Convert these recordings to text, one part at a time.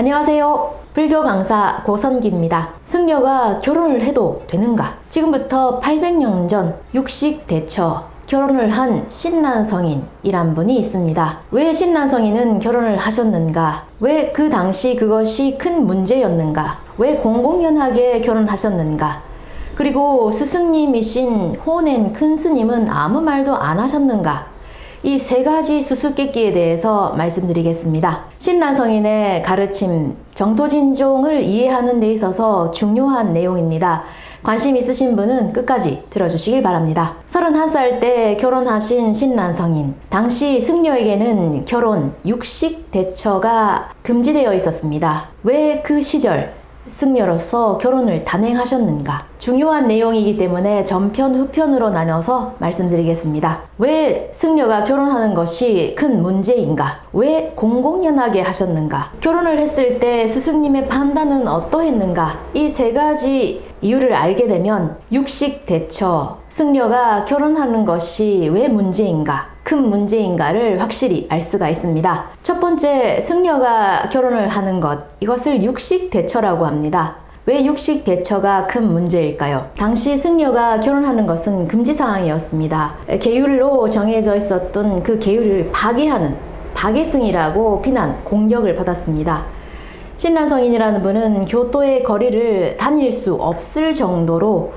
안녕하세요. 불교 강사 고선기입니다. 승려가 결혼을 해도 되는가? 지금부터 800년 전 육식대처 결혼을 한 신난성인이란 분이 있습니다. 왜 신난성인은 결혼을 하셨는가? 왜 그 당시 그것이 큰 문제였는가? 왜 공공연하게 결혼하셨는가? 그리고 스승님이신 호낸 큰 스님은 아무 말도 안 하셨는가? 이 세 가지 수수께끼에 대해서 말씀드리겠습니다. 신난성인의 가르침, 정토진종을 이해하는 데 있어서 중요한 내용입니다. 관심 있으신 분은 끝까지 들어주시길 바랍니다. 31살 때 결혼하신 신난성인. 당시 승려에게는 결혼, 육식대처가 금지되어 있었습니다. 왜 그 시절 승려로서 결혼을 단행하셨는가? 중요한 내용이기 때문에 전편, 후편으로 나눠서 말씀드리겠습니다. 왜 승려가 결혼하는 것이 큰 문제인가? 왜 공공연하게 하셨는가? 결혼을 했을 때 스승님의 판단은 어떠했는가? 이 세 가지 이유를 알게 되면 육식대처, 승려가 결혼하는 것이 왜 문제인가? 큰 문제인가를 확실히 알 수가 있습니다. 첫 번째, 승려가 결혼을 하는 것, 이것을 육식대처라고 합니다. 왜 육식대처가 큰 문제일까요? 당시 승려가 결혼하는 것은 금지사항이었습니다. 계율로 정해져 있었던 그 계율을 파괴하는 파괴승이라고 비난, 공격을 받았습니다. 신난성인이라는 분은 교토의 거리를 다닐 수 없을 정도로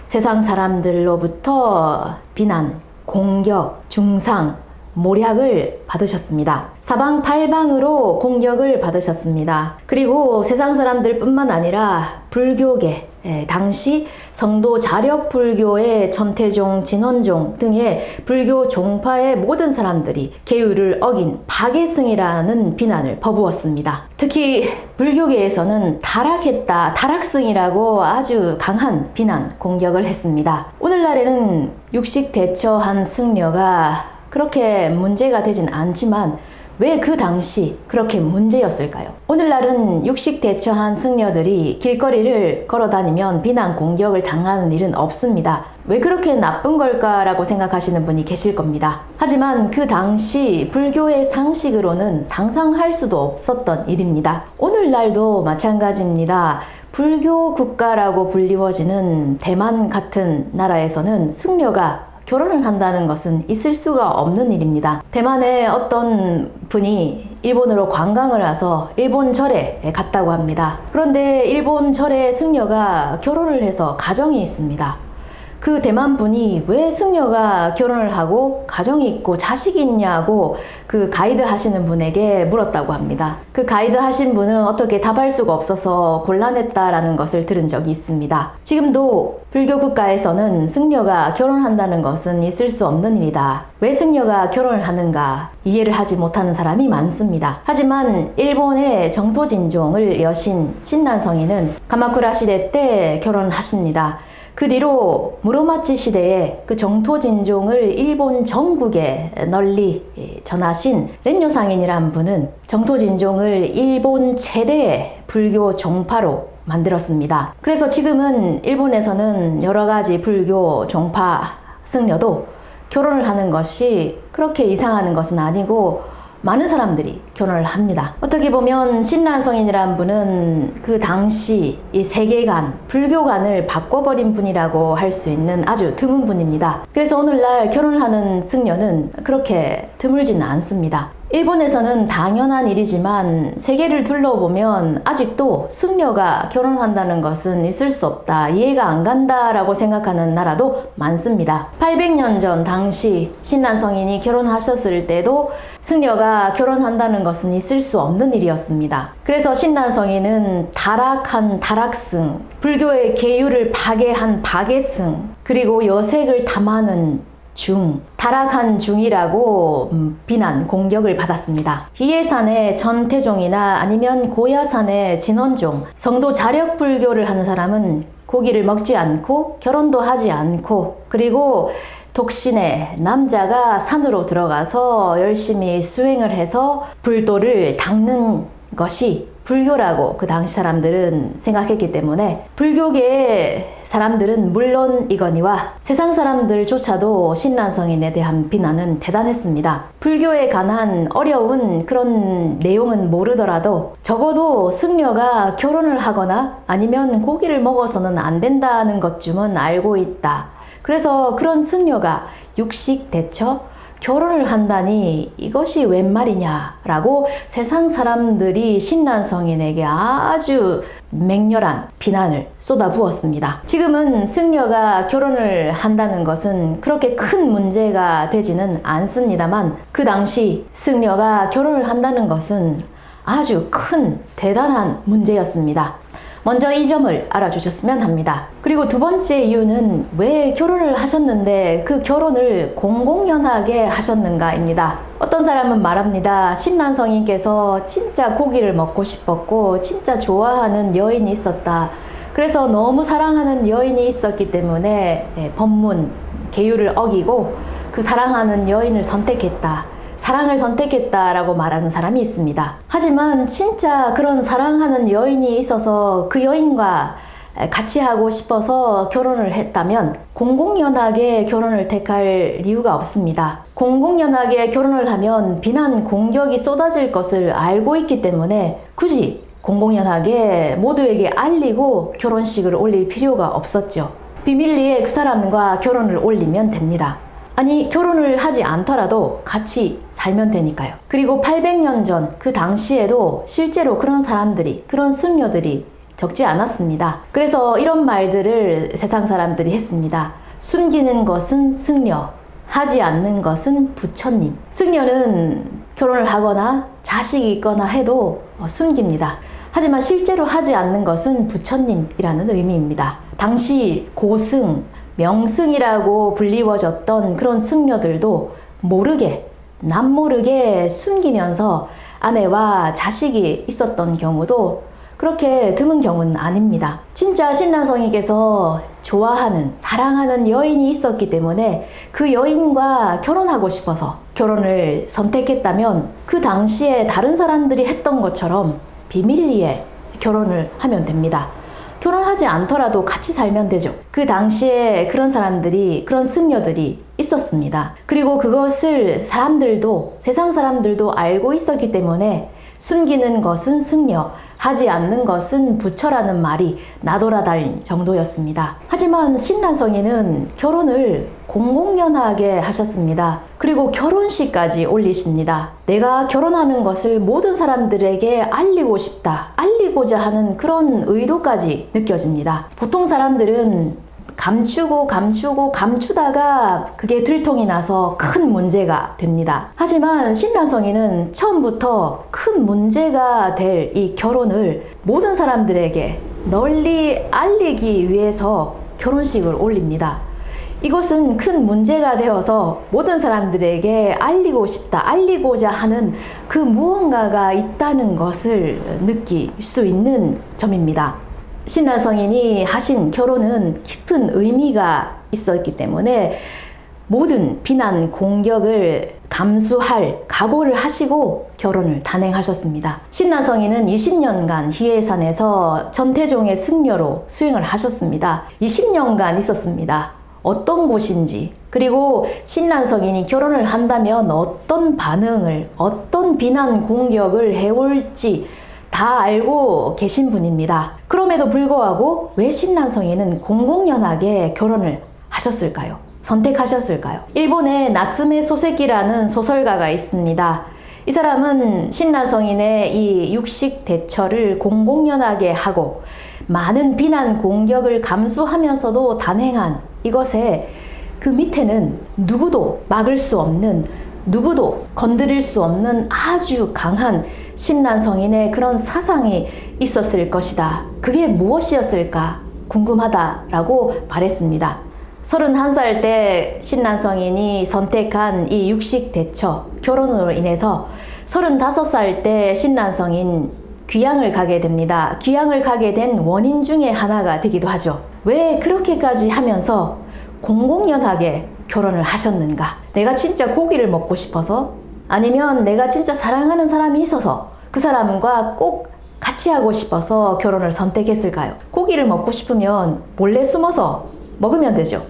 세상 사람들로부터 비난, 공격, 중상, 모략을 받으셨습니다. 사방팔방으로 공격을 받으셨습니다. 그리고 세상 사람들 뿐만 아니라 불교계, 당시 성도 자력불교의 천태종, 진원종 등의 불교 종파의 모든 사람들이 계율을 어긴 파괴승이라는 비난을 퍼부었습니다. 특히 불교계에서는 타락했다, 타락승이라고 아주 강한 비난, 공격을 했습니다. 오늘날에는 육식대처한 승려가 그렇게 문제가 되진 않지만 왜 그 당시 그렇게 문제였을까요? 오늘날은 육식대처한 승려들이 길거리를 걸어다니면 비난 공격을 당하는 일은 없습니다. 왜 그렇게 나쁜 걸까라고 생각하시는 분이 계실 겁니다. 하지만 그 당시 불교의 상식으로는 상상할 수도 없었던 일입니다. 오늘날도 마찬가지입니다. 불교 국가라고 불리워지는 대만 같은 나라에서는 승려가 결혼을 한다는 것은 있을 수가 없는 일입니다. 대만에 어떤 분이 일본으로 관광을 와서 일본 절에 갔다고 합니다. 그런데 일본 절에 승려가 결혼을 해서 가정이 있습니다. 그 대만 분이 왜 승려가 결혼을 하고 가정이 있고 자식이 있냐고 그 가이드 하시는 분에게 물었다고 합니다. 그 가이드 하신 분은 어떻게 답할 수가 없어서 곤란했다라는 것을 들은 적이 있습니다. 지금도 불교 국가에서는 승려가 결혼한다는 것은 있을 수 없는 일이다. 왜 승려가 결혼을 하는가 이해를 하지 못하는 사람이 많습니다. 하지만 일본의 정토진종을 여신 신난성인은 가마쿠라 시대 때 결혼하십니다. 그 뒤로 무로마치 시대에 그 정토진종을 일본 전국에 널리 전하신 렌요상인이란 분은 정토진종을 일본 최대의 불교 종파로 만들었습니다. 그래서 지금은 일본에서는 여러 가지 불교 종파 승려도 결혼을 하는 것이 그렇게 이상한 것은 아니고 많은 사람들이 결혼을 합니다. 어떻게 보면 신난성인이라는 분은 그 당시 이 세계관, 불교관을 바꿔버린 분이라고 할 수 있는 아주 드문 분입니다. 그래서 오늘날 결혼하는 승려는 그렇게 드물지는 않습니다. 일본에서는 당연한 일이지만 세계를 둘러보면 아직도 승려가 결혼한다는 것은 있을 수 없다, 이해가 안 간다라고 생각하는 나라도 많습니다. 800년 전 당시 신난성인이 결혼하셨을 때도 승려가 결혼한다는 것은 있을 수 없는 일이었습니다. 그래서 신난성인은 타락한 타락승, 불교의 계율을 파괴한 파괴승, 그리고 여색을 탐하는 중, 타락한 중이라고 비난, 공격을 받았습니다. 희예산의 천태종이나 아니면 고야산의 진원종, 성도 자력불교를 하는 사람은 고기를 먹지 않고 결혼도 하지 않고 그리고 독신의 남자가 산으로 들어가서 열심히 수행을 해서 불도를 닦는 것이 불교라고 그 당시 사람들은 생각했기 때문에 불교계의 사람들은 물론이거니와 세상 사람들조차도 신란성인에 대한 비난은 대단했습니다. 불교에 관한 어려운 그런 내용은 모르더라도 적어도 승려가 결혼을 하거나 아니면 고기를 먹어서는 안 된다는 것쯤은 알고 있다. 그래서 그런 승려가 육식대처 결혼을 한다니 이것이 웬 말이냐라고 세상 사람들이 신란성인에게 아주 맹렬한 비난을 쏟아부었습니다. 지금은 승려가 결혼을 한다는 것은 그렇게 큰 문제가 되지는 않습니다만 그 당시 승려가 결혼을 한다는 것은 아주 큰 대단한 문제였습니다. 먼저 이 점을 알아주셨으면 합니다. 그리고 두 번째 이유는 왜 결혼을 하셨는데 그 결혼을 공공연하게 하셨는가입니다. 어떤 사람은 말합니다. 신란성인께서 진짜 고기를 먹고 싶었고 진짜 좋아하는 여인이 있었다. 그래서 너무 사랑하는 여인이 있었기 때문에 법문, 계율을 어기고 그 사랑하는 여인을 선택했다. 사랑을 선택했다라고 말하는 사람이 있습니다. 하지만 진짜 그런 사랑하는 여인이 있어서 그 여인과 같이 하고 싶어서 결혼을 했다면 공공연하게 결혼을 택할 이유가 없습니다. 공공연하게 결혼을 하면 비난, 공격이 쏟아질 것을 알고 있기 때문에 굳이 공공연하게 모두에게 알리고 결혼식을 올릴 필요가 없었죠. 비밀리에 그 사람과 결혼을 올리면 됩니다. 아니, 결혼을 하지 않더라도 같이 살면 되니까요. 그리고 800년 전 그 당시에도 실제로 그런 사람들이, 그런 승려들이 적지 않았습니다. 그래서 이런 말들을 세상 사람들이 했습니다. 숨기는 것은 승려, 하지 않는 것은 부처님. 승려는 결혼을 하거나 자식이 있거나 해도 숨깁니다. 하지만 실제로 하지 않는 것은 부처님이라는 의미입니다. 당시 고승, 명승이라고 불리워졌던 그런 승려들도 모르게, 남모르게 숨기면서 아내와 자식이 있었던 경우도 그렇게 드문 경우는 아닙니다. 진짜 신란성인께서 좋아하는, 사랑하는 여인이 있었기 때문에 그 여인과 결혼하고 싶어서 결혼을 선택했다면 그 당시에 다른 사람들이 했던 것처럼 비밀리에 결혼을 하면 됩니다. 결혼하지 않더라도 같이 살면 되죠. 그 당시에 그런 사람들이, 그런 승려들이 있었습니다. 그리고 그것을 사람들도, 세상 사람들도 알고 있었기 때문에 숨기는 것은 승려, 하지 않는 것은 부처라는 말이 나돌아다닐 정도였습니다. 하지만 신란성인은 결혼을 공공연하게 하셨습니다. 그리고 결혼식까지 올리십니다. 내가 결혼하는 것을 모든 사람들에게 알리고 싶다, 알리고자 하는 그런 의도까지 느껴집니다. 보통 사람들은 감추다가 그게 들통이 나서 큰 문제가 됩니다. 하지만 신란성인은 처음부터 큰 문제가 될 이 결혼을 모든 사람들에게 널리 알리기 위해서 결혼식을 올립니다. 이것은 큰 문제가 되어서 모든 사람들에게 알리고 싶다, 알리고자 하는 그 무언가가 있다는 것을 느낄 수 있는 점입니다. 신란성인이 하신 결혼은 깊은 의미가 있었기 때문에 모든 비난, 공격을 감수할 각오를 하시고 결혼을 단행하셨습니다. 신란성인은 20년간 희해산에서 전태종의 승려로 수행을 하셨습니다. 20년간 있었습니다. 어떤 곳인지, 그리고 신란성인이 결혼을 한다면 어떤 반응을, 어떤 비난, 공격을 해올지 다 알고 계신 분입니다. 그럼에도 불구하고 왜 신란성인은 공공연하게 결혼을 하셨을까요? 선택하셨을까요? 일본의 나츠메 소세기라는 소설가가 있습니다. 이 사람은 신란성인의 이 육식 대처를 공공연하게 하고 많은 비난, 공격을 감수하면서도 단행한 이것에 그 밑에는 누구도 막을 수 없는, 누구도 건드릴 수 없는 아주 강한 신란성인의 그런 사상이 있었을 것이다. 그게 무엇이었을까 궁금하다라고 말했습니다. 31살 때 신란성인이 선택한 이 육식대처 결혼으로 인해서 35살 때 신란성인 귀양을 가게 됩니다. 귀양을 가게 된 원인 중에 하나가 되기도 하죠. 왜 그렇게까지 하면서 공공연하게 결혼을 하셨는가? 내가 진짜 고기를 먹고 싶어서? 아니면 내가 진짜 사랑하는 사람이 있어서 그 사람과 꼭 같이 하고 싶어서 결혼을 선택했을까요? 고기를 먹고 싶으면 몰래 숨어서 먹으면 되죠.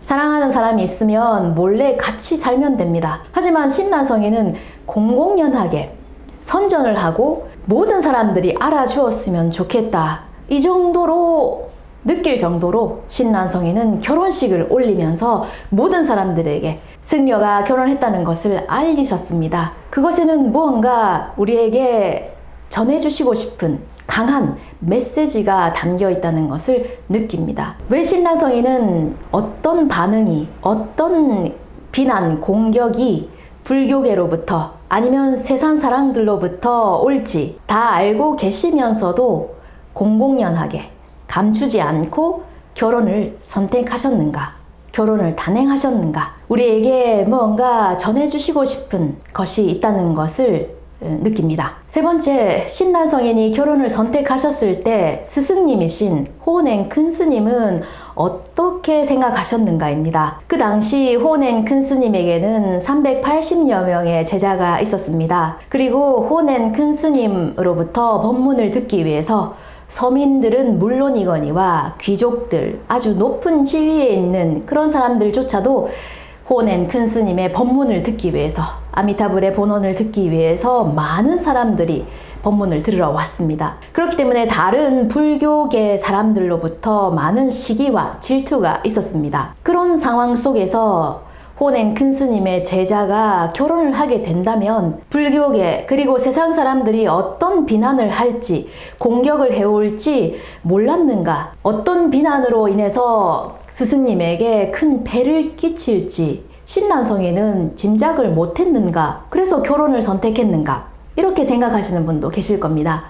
사랑하는 사람이 있으면 몰래 같이 살면 됩니다. 하지만 신랑성인은 공공연하게 선전을 하고 모든 사람들이 알아주었으면 좋겠다. 이 정도로 느낄 정도로 신랑성인은 결혼식을 올리면서 모든 사람들에게 승려가 결혼했다는 것을 알리셨습니다. 그것에는 무언가 우리에게 전해주시고 싶은 강한 메시지가 담겨 있다는 것을 느낍니다. 왜 신랑성인은 어떤 반응이, 어떤 비난, 공격이 불교계로부터 아니면 세상 사람들로부터 올지 다 알고 계시면서도 공공연하게 감추지 않고 결혼을 선택하셨는가? 결혼을 단행하셨는가? 우리에게 뭔가 전해주시고 싶은 것이 있다는 것을 느낍니다. 세 번째, 신랑성인이 결혼을 선택하셨을 때 스승님이신 호낸 큰스님은 어떻게 생각하셨는가입니다. 그 당시 호낸 큰스님에게는 380여 명의 제자가 있었습니다. 그리고 호낸 큰스님으로부터 법문을 듣기 위해서 서민들은 물론이거니와 귀족들, 아주 높은 지위에 있는 그런 사람들조차도 호낸 큰스님의 법문을 듣기 위해서, 아미타불의 본원을 듣기 위해서 많은 사람들이 법문을 들으러 왔습니다. 그렇기 때문에 다른 불교계 사람들로부터 많은 시기와 질투가 있었습니다. 그런 상황 속에서 호낸 큰스님의 제자가 결혼을 하게 된다면 불교계 그리고 세상 사람들이 어떤 비난을 할지, 공격을 해올지 몰랐는가? 어떤 비난으로 인해서 스승님에게 큰 폐를 끼칠지 신랑성인은 짐작을 못했는가? 그래서 결혼을 선택했는가? 이렇게 생각하시는 분도 계실 겁니다.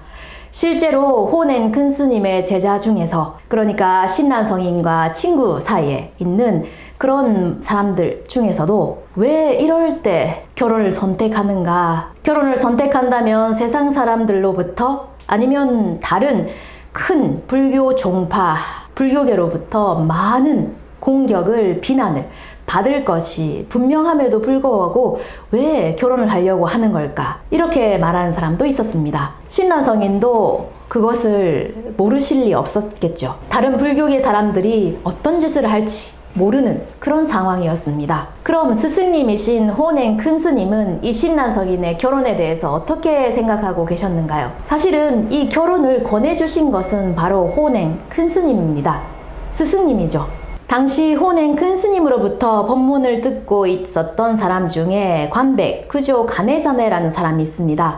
실제로 호낸 큰스님의 제자 중에서, 그러니까 신랑성인과 친구 사이에 있는 그런 사람들 중에서도 왜 이럴 때 결혼을 선택하는가? 결혼을 선택한다면 세상 사람들로부터 아니면 다른 큰 불교 종파, 불교계로부터 많은 공격을, 비난을 받을 것이 분명함에도 불구하고 왜 결혼을 하려고 하는 걸까? 이렇게 말하는 사람도 있었습니다. 신랑성인도 그것을 모르실 리 없었겠죠. 다른 불교계 사람들이 어떤 짓을 할지 모르는 그런 상황이었습니다. 그럼 스승님이신 호낸 큰스님은 이 신랑성인의 결혼에 대해서 어떻게 생각하고 계셨는가요? 사실은 이 결혼을 권해주신 것은 바로 호낸 큰스님입니다. 스승님이죠. 당시 호낸 큰스님으로부터 법문을 듣고 있었던 사람 중에 관백, 구조 가네자네라는 사람이 있습니다.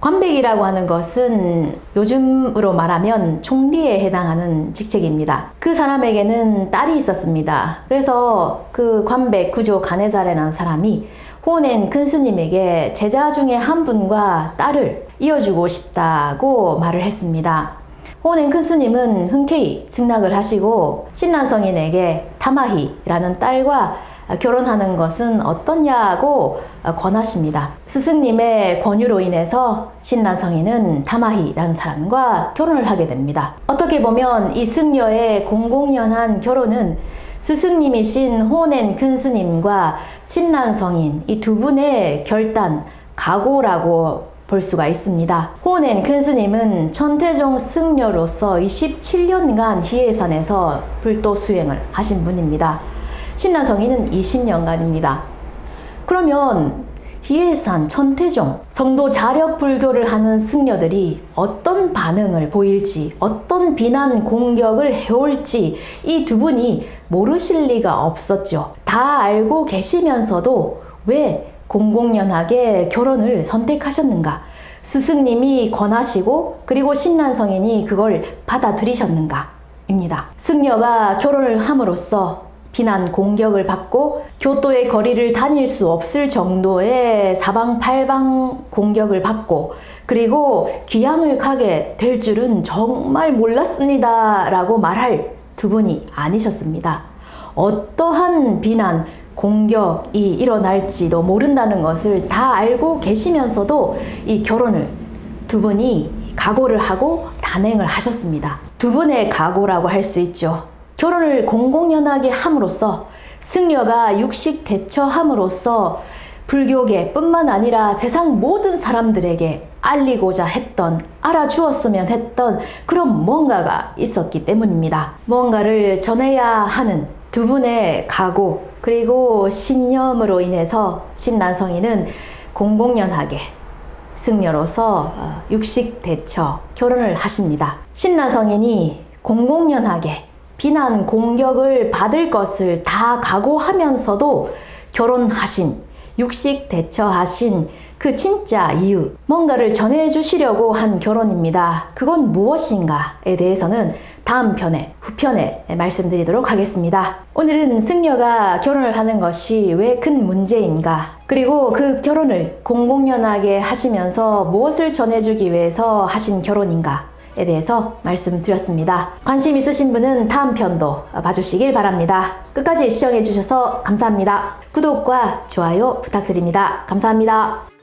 관백이라고 하는 것은 요즘으로 말하면 총리에 해당하는 직책입니다. 그 사람에게는 딸이 있었습니다. 그래서 그 관백, 구조 가네자네라는 사람이 호낸 큰스님에게 제자 중에 한 분과 딸을 이어주고 싶다고 말을 했습니다. 호낸 큰스님은 흔쾌히 승낙을 하시고 신랑성인에게 타마히라는 딸과 결혼하는 것은 어떠냐고 권하십니다. 스승님의 권유로 인해서 신랑성인은 타마히라는 사람과 결혼을 하게 됩니다. 어떻게 보면 이 승려의 공공연한 결혼은 스승님이신 호낸 큰스님과 신랑성인 이 두 분의 결단, 각오라고 볼 수가 있습니다. 호낸 큰스님은 천태종 승려로서 27년간 희해산에서 불도 수행을 하신 분입니다. 신랑성인은 20년간입니다. 그러면 희해산, 천태종, 성도 자력 불교를 하는 승려들이 어떤 반응을 보일지, 어떤 비난 공격을 해올지 이 두 분이 모르실 리가 없었죠. 다 알고 계시면서도 왜 공공연하게 결혼을 선택하셨는가? 스승님이 권하시고 그리고 신랑성인이 그걸 받아들이셨는가? 입니다. 승려가 결혼을 함으로써 비난 공격을 받고 교토의 거리를 다닐 수 없을 정도의 사방팔방 공격을 받고 그리고 귀향을 가게 될 줄은 정말 몰랐습니다 라고 말할 두 분이 아니셨습니다. 어떠한 비난, 공격이 일어날지도 모른다는 것을 다 알고 계시면서도 이 결혼을 두 분이 각오를 하고 단행을 하셨습니다. 두 분의 각오라고 할 수 있죠. 결혼을 공공연하게 함으로써 승려가 육식 대처함으로써 불교계 뿐만 아니라 세상 모든 사람들에게 알리고자 했던, 알아주었으면 했던 그런 뭔가가 있었기 때문입니다. 뭔가를 전해야 하는 두 분의 각오 그리고 신념으로 인해서 신난성인은 공공연하게 승려로서 육식대처 결혼을 하십니다. 신난성인이 공공연하게 비난 공격을 받을 것을 다 각오하면서도 결혼하신, 육식대처하신 그 진짜 이유, 뭔가를 전해주시려고 한 결혼입니다. 그건 무엇인가에 대해서는 다음 편에, 후편에 말씀드리도록 하겠습니다. 오늘은 승려가 결혼을 하는 것이 왜 큰 문제인가, 그리고 그 결혼을 공공연하게 하시면서 무엇을 전해주기 위해서 하신 결혼인가에 대해서 말씀드렸습니다. 관심 있으신 분은 다음 편도 봐주시길 바랍니다. 끝까지 시청해주셔서 감사합니다. 구독과 좋아요 부탁드립니다. 감사합니다.